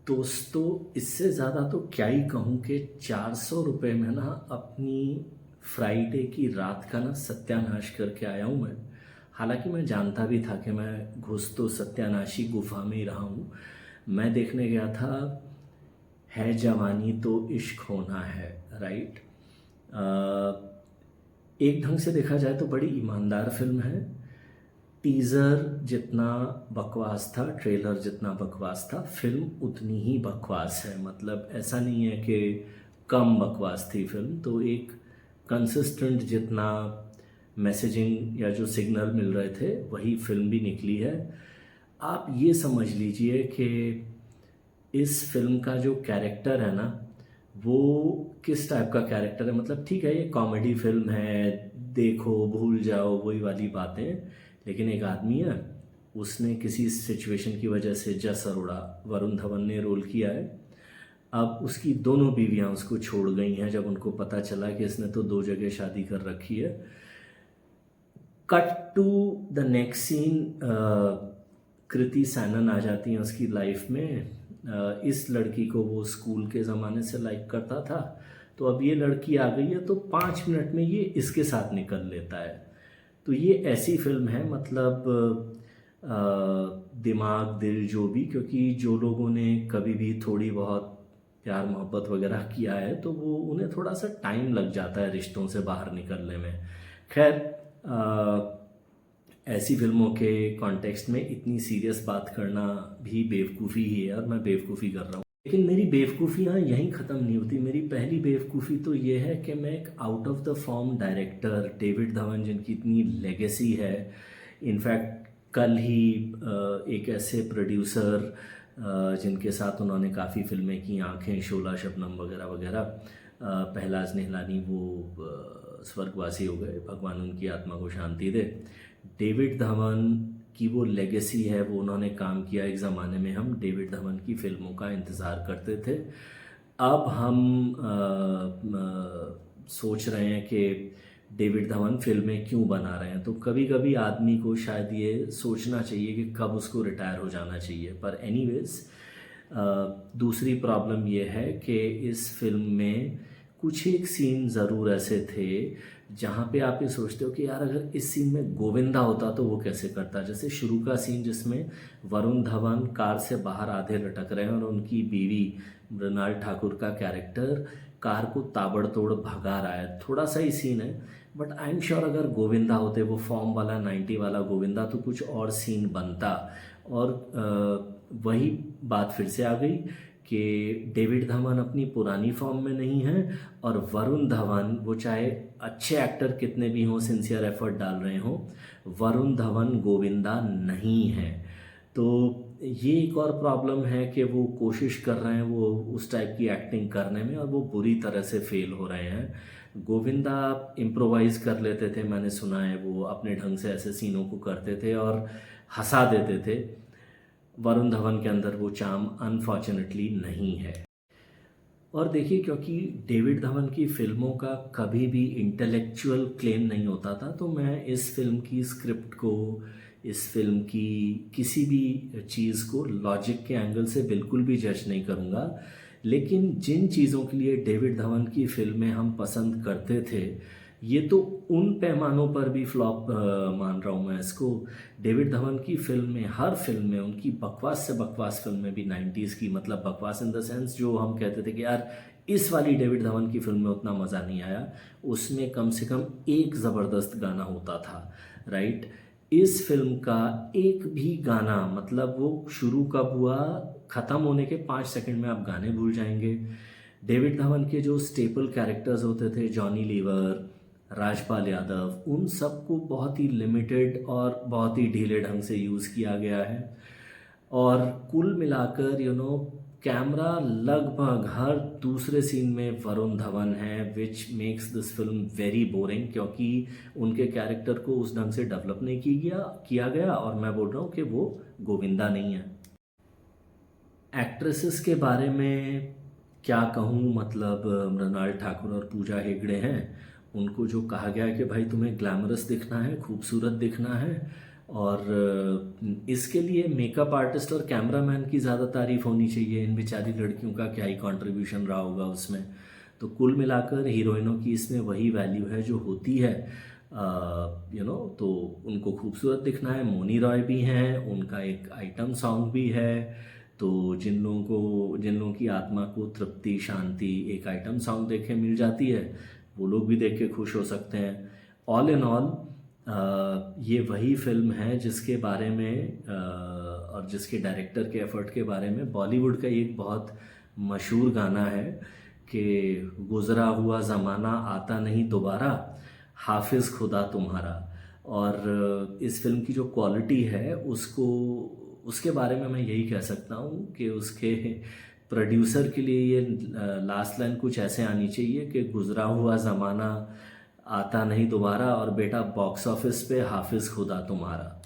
दोस्तों, इससे ज़्यादा तो क्या ही कहूँ कि 400 रुपये में ना अपनी फ्राइडे की रात का ना सत्यानाश करके आया हूँ मैं। हालांकि मैं जानता भी था कि मैं घुस तो सत्यानाशी गुफा में ही रहा हूँ। मैं देखने गया था है जवानी तो इश्क होना है, राइट। एक ढंग से देखा जाए तो बड़ी ईमानदार फिल्म है। टीज़र जितना बकवास था, ट्रेलर जितना बकवास था, फिल्म उतनी ही बकवास है। मतलब ऐसा नहीं है कि कम बकवास थी फिल्म। तो एक कंसिस्टेंट जितना मैसेजिंग या जो सिग्नल मिल रहे थे वही फिल्म भी निकली है। आप ये समझ लीजिए कि इस फिल्म का जो कैरेक्टर है ना, वो किस टाइप का कैरेक्टर है। मतलब ठीक है, ये कॉमेडी फिल्म है, देखो भूल जाओ वही वाली बातें। लेकिन एक आदमी है, उसने किसी सिचुएशन की वजह से जस अरोड़ा, वरुण धवन ने रोल किया है। अब उसकी दोनों बीवियां उसको छोड़ गई हैं जब उनको पता चला कि इसने तो दो जगह शादी कर रखी है। Cut to the next scene, Kriti Sanon आ जाती हैं उसकी लाइफ में। इस लड़की को वो स्कूल के ज़माने से लाइक करता था, तो अब ये लड़की आ गई है तो 5 मिनट में ये इसके साथ निकल लेता है। तो ये ऐसी फिल्म है, मतलब दिमाग दिल जो भी, क्योंकि जो लोगों ने कभी भी थोड़ी बहुत प्यार मोहब्बत वगैरह किया है तो वो उन्हें थोड़ा सा टाइम लग जाता है रिश्तों से बाहर निकलने में। खैर, ऐसी फिल्मों के कॉन्टेक्स्ट में इतनी सीरियस बात करना भी बेवकूफ़ी ही है, और मैं बेवकूफ़ी कर रहा हूँ। लेकिन मेरी बेवकूफ़ियाँ यहीं ख़त्म नहीं होती। मेरी पहली बेवकूफ़ी तो ये है कि मैं एक out of the form director David Dhawan, जिनकी इतनी लेगेसी है, इनफैक्ट कल ही एक ऐसे प्रोड्यूसर जिनके साथ उन्होंने काफ़ी फिल्में की, आंखें, शोला, शबनम वगैरह वगैरह, पहलाज निहलानी, वो स्वर्गवासी हो गए, भगवान उनकी आत्मा को शांति दे। डेविड धवन की वो लेगेसी है, वो उन्होंने काम किया। एक ज़माने में हम डेविड धवन की फिल्मों का इंतज़ार करते थे। अब हम सोच रहे हैं कि डेविड धवन फिल्में क्यों बना रहे हैं। तो कभी कभी आदमी को शायद ये सोचना चाहिए कि कब उसको रिटायर हो जाना चाहिए। पर एनीवेज, दूसरी प्रॉब्लम ये है कि इस फिल्म में कुछ एक सीन ज़रूर ऐसे थे जहाँ पे आप ये सोचते हो कि यार अगर इस सीन में गोविंदा होता तो वो कैसे करता। जैसे शुरू का सीन जिसमें वरुण धवन कार से बाहर आधे लटक रहे हैं और उनकी बीवी मृणाल ठाकुर का कैरेक्टर कार को ताबड़तोड़ भगा रहा है। थोड़ा सा ही सीन है, बट आई एम श्योर अगर गोविंदा होते, वो फॉर्म वाला 90 वाला गोविंदा, तो कुछ और सीन बनता। और वही बात फिर से आ गई कि डेविड धवन अपनी पुरानी फॉर्म में नहीं है, और वरुण धवन, वो चाहे अच्छे एक्टर कितने भी हों, सिंसियर एफर्ट डाल रहे हों, वरुण धवन गोविंदा नहीं है। तो ये एक और प्रॉब्लम है कि वो कोशिश कर रहे हैं वो उस टाइप की एक्टिंग करने में, और वो बुरी तरह से फेल हो रहे हैं। गोविंदा इम्प्रोवाइज कर लेते थे, मैंने सुना है वो अपने ढंग से ऐसे सीनों को करते थे और हंसा देते थे। वरुण धवन के अंदर वो चार्म अनफॉर्चुनेटली नहीं है। और देखिए, क्योंकि डेविड धवन की फिल्मों का कभी भी इंटेलेक्चुअल क्लेम नहीं होता था, तो मैं इस फिल्म की स्क्रिप्ट को, इस फिल्म की किसी भी चीज़ को लॉजिक के एंगल से बिल्कुल भी जज नहीं करूँगा। लेकिन जिन चीज़ों के लिए डेविड धवन की फिल्में हम पसंद करते थे, ये तो उन पैमानों पर भी फ्लॉप मान रहा हूँ मैं इसको। डेविड धवन की फिल्म में, हर फिल्म में, उनकी बकवास से बकवास फिल्में भी 90s की, मतलब बकवास इन द सेंस जो हम कहते थे कि यार इस वाली डेविड धवन की फिल्म में उतना मज़ा नहीं आया, उसमें कम से कम एक ज़बरदस्त गाना होता था, राइट। इस फिल्म का एक भी गाना, मतलब वो शुरू कब हुआ, ख़त्म होने के 5 सेकंड में आप गाने भूल जाएंगे। डेविड धवन के जो स्टेपल कैरेक्टर्स होते थे, जॉनी लीवर, राजपाल यादव, उन सबको बहुत ही लिमिटेड और बहुत ही ढीले ढंग से यूज़ किया गया है। और कुल मिलाकर कैमरा लगभग हर दूसरे सीन में वरुण धवन है, which makes this film very boring, क्योंकि उनके कैरेक्टर को उस ढंग से डेवलप नहीं किया गया। और मैं बोल रहा हूँ कि वो गोविंदा नहीं है। एक्ट्रेसेस के बारे में क्या कहूँ, मतलब मृणाल ठाकुर और पूजा हेगड़े हैं। उनको जो कहा गया है कि भाई तुम्हें ग्लैमरस दिखना है, खूबसूरत दिखना है, और इसके लिए मेकअप आर्टिस्ट और कैमरामैन की ज़्यादा तारीफ होनी चाहिए। इन बेचारी लड़कियों का क्या ही कंट्रीब्यूशन रहा होगा उसमें। तो कुल मिलाकर हीरोइनों की इसमें वही वैल्यू है जो होती है, तो उनको खूबसूरत दिखना है। मोनी रॉय भी हैं, उनका एक आइटम सॉन्ग भी है। तो जिन लोगों की आत्मा को तृप्ति, शांति एक आइटम सॉन्ग देख के मिल जाती है, वो लोग भी देख के खुश हो सकते हैं। ऑल इन ऑल ये वही फिल्म है जिसके बारे में और जिसके डायरेक्टर के एफर्ट के बारे में बॉलीवुड का एक बहुत मशहूर गाना है कि गुज़रा हुआ ज़माना आता नहीं दोबारा, हाफिज़ खुदा तुम्हारा। और इस फिल्म की जो क्वालिटी है उसके बारे में मैं यही कह सकता हूँ कि उसके प्रोड्यूसर के लिए ये लास्ट लाइन कुछ ऐसे आनी चाहिए कि गुज़रा हुआ ज़माना आता नहीं दोबारा और बेटा बॉक्स ऑफिस पे हाफिज़ खुदा तुम्हारा।